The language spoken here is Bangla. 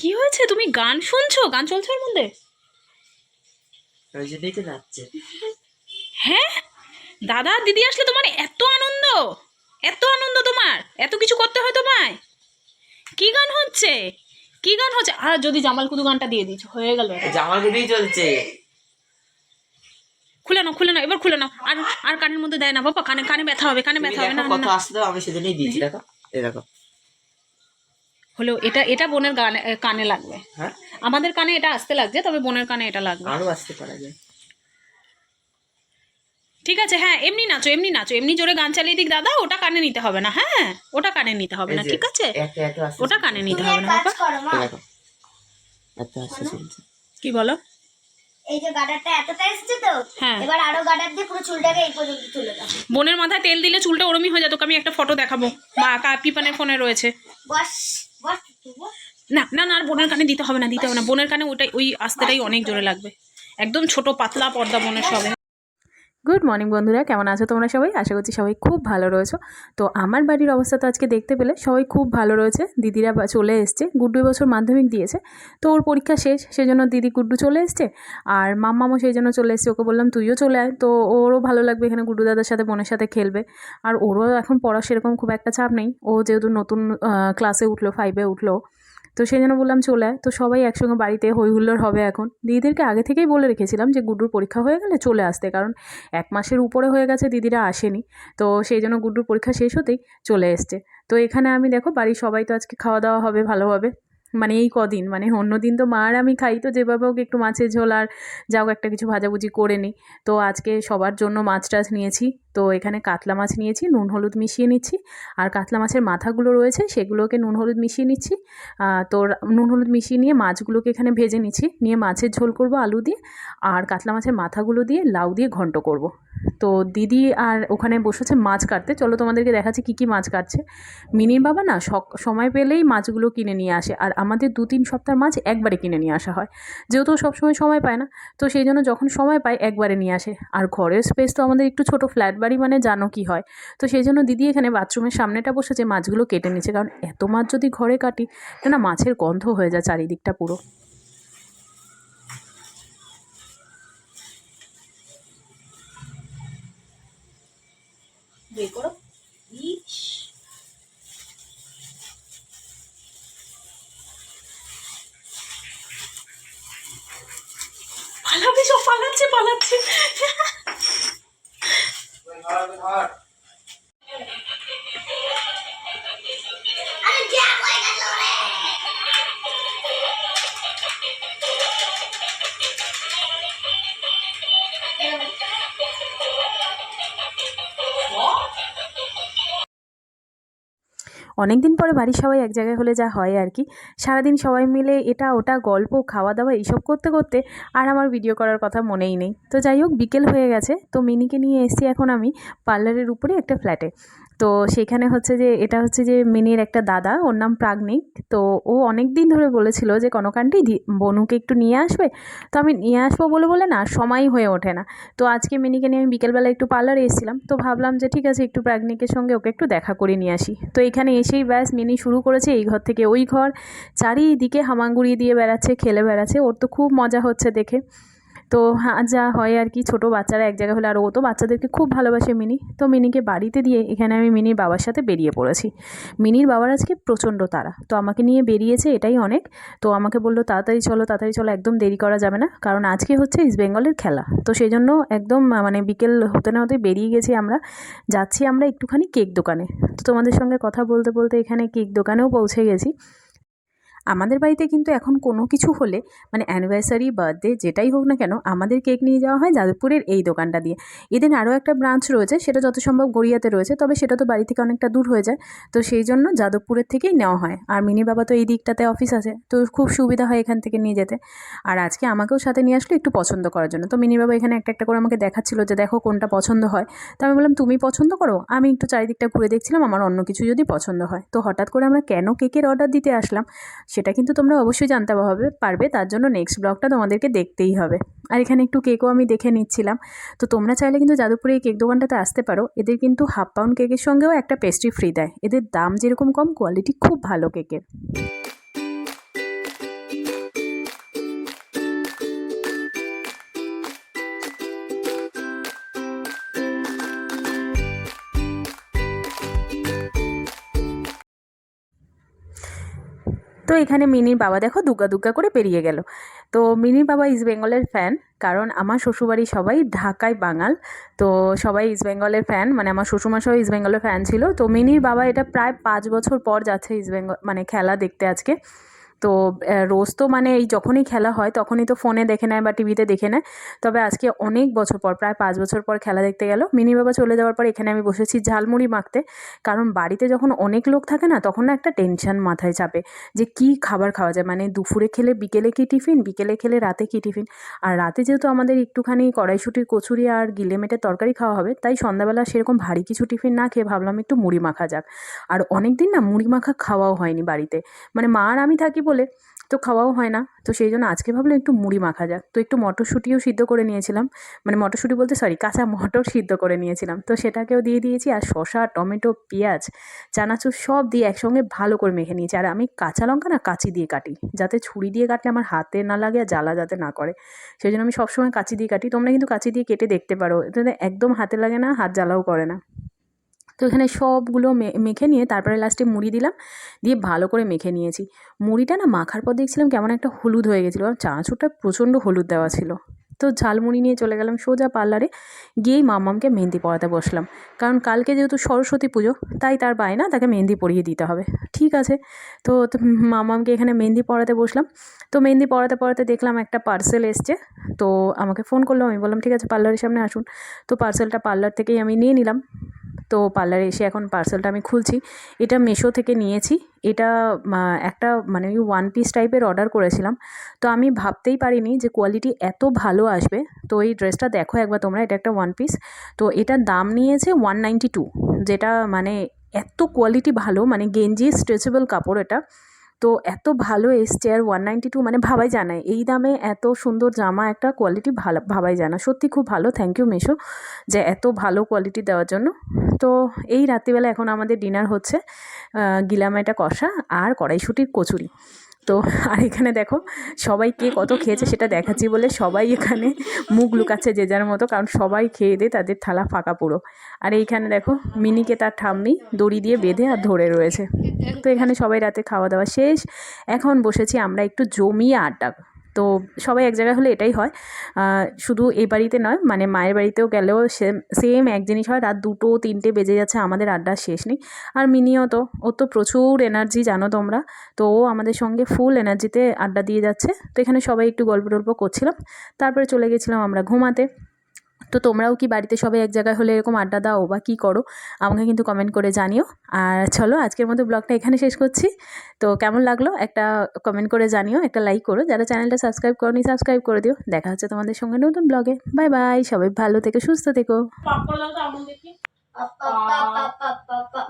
কি হয়েছে? তুমি গান শুনছো? গান চলছে ওর মধ্যে? ওই জন্যই তো নাচছে। হ্যাঁ, দাদা দিদি আসলে তোমার এত আনন্দ, এত আনন্দ তোমার, এত কিছু করতে হয় তোমায়? কি গান হচ্ছে? কি গান হচ্ছে? আর যদি জামাল কুদু গানটা দিয়ে দিচ্ছ হয়ে গেল। জামাল কুদিই চলছে। খুলে নাও, খুলে নাও, এবার খুলে নাও। আর আর কানের মধ্যে দেয় না বাবা, কানে কানে ব্যথা হবে, কানে ব্যথা হবে। না কত না, আসতে আমি সেজন্যই দিয়েছি। দেখো এই দেখো। হলো এটা, এটা বোনের গানে কানে লাগবে। হ্যাঁ, আমাদের কানে এটা আসতে লাগছে, তবে বোনের কানে এটা লাগবে। আরো আসতে পারা যায়। ঠিক আছে, হ্যাঁ, এমনি নাচো, এমনি নাচো, এমনি জোরে গান চালিয়ে দিক দাদা, ওটা কানে নিতে হবে না। হ্যাঁ, ওটা কানে নিতে হবে না, ঠিক আছে? এত এত আসতে ওটা কানে নিতে হবে না বাবা। দেখো এত আসতে চলছে। কি বলো? এই যে গাডারটা এতটা এসেছে তো, হ্যাঁ, এবার আরো গাডার দিয়ে পুরো চুলটাকে এই পর্যন্ত তুলে দাও। বোনের মাথায় তেল দিলে চুলটা ওরমই হয়ে যায়। তোকে আমি একটা ফটো দেখাবো, বা পিপানের ফোনে রয়েছে। বস বস তুই বস। না না না, আর বোনের কানে দিতে হবে না, দিতে হবে না। বোনের কানে ওটাই, ওই আস্তেটাই অনেক জোরে লাগবে। একদম ছোট পাতলা পর্দা বোনের সবে। গুড মর্নিং বন্ধুরা, কেমন আছো তোমরা সবাই? আশা করছি সবাই খুব ভালো রয়েছো। তো আমার বাড়ির অবস্থা তো আজকে দেখতে পেলে, সবাই খুব ভালো রয়েছে। দিদিরা চলে এসছে, গুড্ডু বছর মাধ্যমিক দিয়েছে, তো ওর পরীক্ষা শেষ, সেজন্য দিদি গুড্ডু চলে এসছে। আর মাম্মামও সেই জন্য চলে এসছে। ওকে বললাম তুইও চলে আয়, তো ওরও ভালো লাগবে এখানে গুড্ডু দাদার সাথে, বোনের সাথে খেলবে। আর ওরও এখন পড়া সেরকম খুব একটা চাপ নেই, ও যেহেতু নতুন ক্লাসে উঠলো, 5-এ উঠলো, তো সেই জন্য বললাম চলে আয়। তো সবাই একসঙ্গে বাড়িতে হই হুল্লোড় হবে এখন। দিদিদেরকে আগে থেকেই বলে রেখেছিলাম যে গুড্ডুর পরীক্ষা হয়ে গেলে চলে আসতে, কারণ 1 মাসের উপরে হয়ে গেছে দিদিরা আসেনি। তো সেই জন্য গুড্ডুর পরীক্ষা শেষ হতেই চলে এসছে। তো এখানে আমি দেখো, বাড়ির সবাই তো আজকে খাওয়া দাওয়া হবে ভালোভাবে। মানে এই কদিন, মানে অন্য দিন তো মা আর আমি খাই, তো যেভাবে হোক একটু মাছের ঝোল আর যাও একটা কিছু ভাজাভুজি করে নিই। তো আজকে সবার জন্য মাছ টাছ নিয়েছি। তো এখানে কাতলা মাছ নিয়েছি, নুন হলুদ মিশিয়ে নিচ্ছি। আর কাতলা মাছের মাথাগুলো রয়েছে, সেগুলোকে নুন হলুদ মিশিয়ে নিচ্ছি। তো নুন হলুদ মিশিয়ে নিয়ে মাছগুলোকে এখানে ভেজে নিচ্ছি, নিয়ে মাছের ঝোল করব আলু দিয়ে, আর কাতলা মাছের মাথাগুলো দিয়ে লাউ দিয়ে ঘন্ট করব। তো দিদি আর ওখানে বসেছে মাছ কাটতে। চলো তোমাদেরকে দেখাচ্ছি কী কী মাছ কাটছে। মিনির বাবা না সময় পেলেই মাছগুলো কিনে নিয়ে আসে, আর আমাদের 2-3 সপ্তাহ মাছ একবারে কিনে নিয়ে আসা হয়, যেহেতু সবসময় সময় পায় না। তো সেই জন্য যখন সময় পায় একবারে নিয়ে আসে। আর ঘরের স্পেস তো আমাদের একটু ছোটো, ফ্ল্যাট বাড়ি মানে জানো কি হয়। তো সেই জন্য দিদি এখানে বাথরুমের সামনেটা বসেছে, মাছগুলো কেটে নিচ্ছে, কারণ এত মাছ যদি ঘরে কাটি না, মাছের গন্ধ হয়ে যায় চারিদিকটা পুরো। বের করো। পালাবে, সব পালাচ্ছে পালাচ্ছে। আরে যা কই গেল রে। অনেক দিন পরে বাড়ির সবাই এক জায়গায় হলে যা হয় আর কি। সারাদিন সবাই মিলে এটা ওটা গল্প, খাওয়া দাওয়া এইসব করতে করতে আর আমার ভিডিও করার কথা মনেই নেই। তো যাই হোক, বিকেল হয়ে গেছে, তো মিনিকে নিয়ে এসেছি এখন আমি পার্লারের উপরে একটা ফ্ল্যাটে। তো সেখানে হচ্ছে যে, এটা হচ্ছে যে মিনির একটা দাদা, ওর নাম প্রাগনিক। তো ও অনেক দিন ধরে বলেছিল যে কনকান্টি বনুকে একটু নিয়ে আসবে। তো আমি নিয়ে আসবো বলে বলে না সময়ই হয়ে ওঠে না। তো আজকে মিনিকে নিয়ে আমি বিকেলবেলা একটু পার্লারে এসেছিলাম, তো ভাবলাম যে ঠিক আছে একটু প্রাগনিকের সঙ্গে ওকে একটু দেখা করে নিয়ে আসি। তো এখানে এসেই ব্যাস মিনি শুরু করেছে এই ঘর থেকে ওই ঘর, চারিদিকে হামাগুড়ি দিয়ে বেড়াচ্ছে, খেলে বেড়াচ্ছে, ওর তো খুব মজা হচ্ছে দেখে। তো হ্যাঁ, যা হয় আর কি, ছোটো বাচ্চারা এক জায়গায় হলে, আর ও তো বাচ্চাদেরকে খুব ভালোবাসে মিনি। তো মিনিকে বাড়িতে দিয়ে এখানে আমি মিনির বাবার সাথে বেরিয়ে পড়েছি। মিনির বাবার আজকে প্রচণ্ড তাড়া, তো আমাকে নিয়ে বেরিয়েছে, এটাই অনেক। তো আমাকে বললো তাড়াতাড়ি চলো তাড়াতাড়ি চলো, একদম দেরি করা যাবে না, কারণ আজকে হচ্ছে ইস্ট বেঙ্গলের খেলা। তো সেই জন্য একদম মানে বিকেল হতে না হতে বেরিয়ে গেছি আমরা। যাচ্ছি আমরা একটুখানি কেক দোকানে। তো তোমাদের সঙ্গে কথা বলতে বলতে এখানে কেক দোকানেও পৌঁছে গেছি। আমাদের বাড়িতে কিন্তু এখন কোনো কিছু হলে, মানে অ্যানিভার্সারি, বার্থডে, যেটাই হোক না কেন, আমাদের কেক নিয়ে যাওয়া হয় যাদবপুরের এই দোকানটা দিয়ে। এদের আরও একটা ব্রাঞ্চ রয়েছে, সেটা যত সম্ভব গড়িয়াতে রয়েছে, তবে সেটা তো বাড়ি থেকে অনেকটা দূর হয়ে যায়। তো সেই জন্য যাদবপুরের থেকেই নেওয়া হয়। আর মিনি বাবা তো এই দিকটাতে অফিস আছে, তো খুব সুবিধা হয় এখান থেকে নিয়ে যেতে। আর আজকে আমাকেও সাথে নিয়ে আসলো একটু পছন্দ করার জন্য। তো মিনি বাবা এখানে একটা একটা করে আমাকে দেখাচ্ছিল যে দেখো কোনটা পছন্দ হয়। তো আমি বললাম তুমি পছন্দ করো, আমি একটু চারিদিকটা ঘুরে দেখছিলাম আমার অন্য কিছু যদি পছন্দ হয়। তো হঠাৎ করে আমরা কেন কেকের অর্ডার দিতে আসলাম সেটা কিন্তু তোমরা অবশ্যই জানতে পারবে, তার জন্য নেক্সট ব্লগটা তোমাদেরকে দেখতেই হবে। আর এখানে একটু কেকও আমি দেখে নিচ্ছিলাম। তো তোমরা চাইলে কিন্তু যাদবপুরে এই কেক দোকানটাতে আসতে পারো। এদের কিন্তু 1/2 পাউন্ড কেকের সঙ্গেও একটা পেস্ট্রি ফ্রি দেয়। এদের দাম যেরকম কম, কোয়ালিটি খুব ভালো কেকের। তো এখানে মিনির বাবা দেখো দুগ্গা দুগ্গা করে পেরিয়ে গেল। তো মিনির বাবা ইস্ট বেঙ্গলের ফ্যান, কারণ আমার শ্বশুরবাড়ি সবাই ঢাকায় বাঙাল, তো সবাই ইস্ট বেঙ্গলের ফ্যান, মানে আমার শ্বশুরমশাই ইস্ট বেঙ্গলের ফ্যান ছিল। তো মিনির বাবা এটা প্রায় 5 বছর পর যাচ্ছে ইস্ট বেঙ্গল মানে খেলা দেখতে আজকে। তো রোজ তো মানে এই যখনই খেলা হয় তখনই তো ফোনে দেখে নেয় বা টিভিতে দেখে নেয়, তবে আজকে অনেক বছর পর, প্রায় 5 বছর পর খেলা দেখতে গেল। মিনি বাবা চলে যাওয়ার পর এখানে আমি বসেছি ঝালমুড়ি মাখতে, কারণ বাড়িতে যখন অনেক লোক থাকে না তখন না একটা টেনশন মাথায় চাপে যে কী খাবার খাওয়া যায়, মানে দুপুরে খেলে বিকেলে কী টিফিন, বিকেলে খেলে রাতে কী টিফিন। আর রাতে যেহেতু আমাদের একটুখানি কড়াইশুঁটির কচুরি আর গিলেমেটের তরকারি খাওয়া হবে, তাই সন্ধ্যাবেলা সেরকম ভারী কিছু টিফিন না খেয়ে ভাবলাম একটু মুড়ি মাখা যাক। আর অনেক দিন না মুড়ি মাখা খাওয়াও হয়নি বাড়িতে, মানে মা আর আমি থাকি বলে তো খাওয়াও হয় না, তো সেই জন্য আজকে ভাবলাম একটু মুড়ি মাখা যাক। তো একটু মটরশুঁটিও সিদ্ধ করে নিয়েছিলাম, মানে মটরশুঁটি বলতে সরি কাঁচা মটর সিদ্ধ করে নিয়েছিলাম, তো সেটাকেও দিয়ে দিয়েছি। আর শসা, টমেটো, পেঁয়াজ, চানাচুর সব দিয়ে একসঙ্গে ভালো করে মেখে নিয়েছি। আর আমি কাঁচা লঙ্কা না কাঁচি দিয়ে কাটি, যাতে ছুরি দিয়ে কাটলে আমার হাতে না লাগে আর জ্বালা যাতে না করে, সেই জন্য আমি সবসময় কাঁচি দিয়ে কাটি। তোমরা কিন্তু কাঁচি দিয়ে কেটে দেখতে পারো, এতে একদম হাতে লাগে না, হাত জ্বালাও করে না। তো এখানে সবগুলো মেখে নিয়ে তারপরে লাস্টে মুড়ি দিলাম, দিয়ে ভালো করে মেখে নিয়েছি। মুড়িটা না মাখার পর দেখছিলাম কেমন একটা হলুদ হয়ে গেছিলো, আর চানাচুরটা প্রচণ্ড হলুদ দেওয়া ছিল। তো ঝালমুড়ি নিয়ে চলে গেলাম সোজা পার্লারে, গিয়েই মাম্মামকে মেহেন্দি পরাতে বসলাম, কারণ কালকে যেহেতু সরস্বতী পুজো তাই তার বায়না তাকে মেহেন্দি পরিয়ে দিতে হবে। ঠিক আছে, তো মাম্মামকে এখানে মেহেন্দি পরাতে বসলাম। তো মেহেন্দি পরাতে পরাতে দেখলাম একটা পার্সেল এসছে, তো আমাকে ফোন করলো। আমি বললাম ঠিক আছে পার্লারের সামনে আসুন। তো পার্সেলটা পার্লার থেকেই আমি নিয়ে নিলাম। তো পার্লারে এসে এখন পার্সেলটা আমি খুলছি। এটা মিশো থেকে নিয়েছি। এটা একটা মানে ওই ওয়ান পিস টাইপের অর্ডার করেছিলাম। তো আমি ভাবতেই পারিনি যে কোয়ালিটি এত ভালো আসবে। তো এই ড্রেসটা দেখো একবার তোমরা, এটা একটা ওয়ান পিস। তো এটার দাম নিয়েছে 192, যেটা মানে এত কোয়ালিটি ভালো, মানে গেঞ্জি স্ট্রেচেবল কাপড় এটা। তো এত ভালো এসছে, আর 192 মানে ভাবাই যায় না এই দামে এত সুন্দর জামা, একটা কোয়ালিটি ভালো ভাবাই যায় না। সত্যি খুব ভালো, থ্যাংক ইউ মিশো যে এত ভালো কোয়ালিটি দেওয়ার জন্য। তো এই রাত্রিবেলা এখন আমাদের ডিনার হচ্ছে গিলামেটা কষা আর কড়াইশুঁটির কচুরি। তো আর এখানে দেখো সবাই কে কত খেয়েছে সেটা দেখাচ্ছি বলে সবাই এখানে মুখ লুকাচ্ছে যে যার মতো, কারণ সবাই খেয়ে দিয়ে তাদের থালা ফাঁকা পুরো। আর এইখানে দেখো মিনিকে তার ঠাম্মি দড়ি দিয়ে বেঁধে আর ধরে রয়েছে। তো এখানে সবাই রাতে খাওয়া দাওয়া শেষ, এখন বসেছি আমরা একটু জমিয়ে আড্ডা। তো সবাই এক জায়গায় হলে এটাই হয়, শুধু এই বাড়িতে নয়, মানে মায়ের বাড়িতেও গেলেও সেম এক জিনিস হয়, রাত 2টো 3টে বেজে যাচ্ছে, আমাদের আড্ডার শেষ নেই। আর মিনিও তো, ওর তো প্রচুর এনার্জি জানো তোমরা, তো ও আমাদের সঙ্গে ফুল এনার্জিতে আড্ডা দিয়ে যাচ্ছে। তো এখানে সবাই একটু গল্প টল্প করছিলাম, তারপরে চলে গেছিলাম আমরা ঘুমাতে। তো তোমরাও কি বাড়িতে সবাই এক জায়গায় হলে এরকম আড্ডা দাও বা কী করো আমাকে কিন্তু কমেন্ট করে জানিও। আর চলো আজকের মতো ব্লগটা এখানে শেষ করছি। তো কেমন লাগলো একটা কমেন্ট করে জানিও, একটা লাইক করো, যারা চ্যানেলটা সাবস্ক্রাইব করোনি সাবস্ক্রাইব করে দিও। দেখা হচ্ছে তোমাদের সঙ্গে নতুন ব্লগে। বাই বাই, সবাই ভালো থেকো, সুস্থ থেকো। পাপা, পাপা, পাপা, পাপা।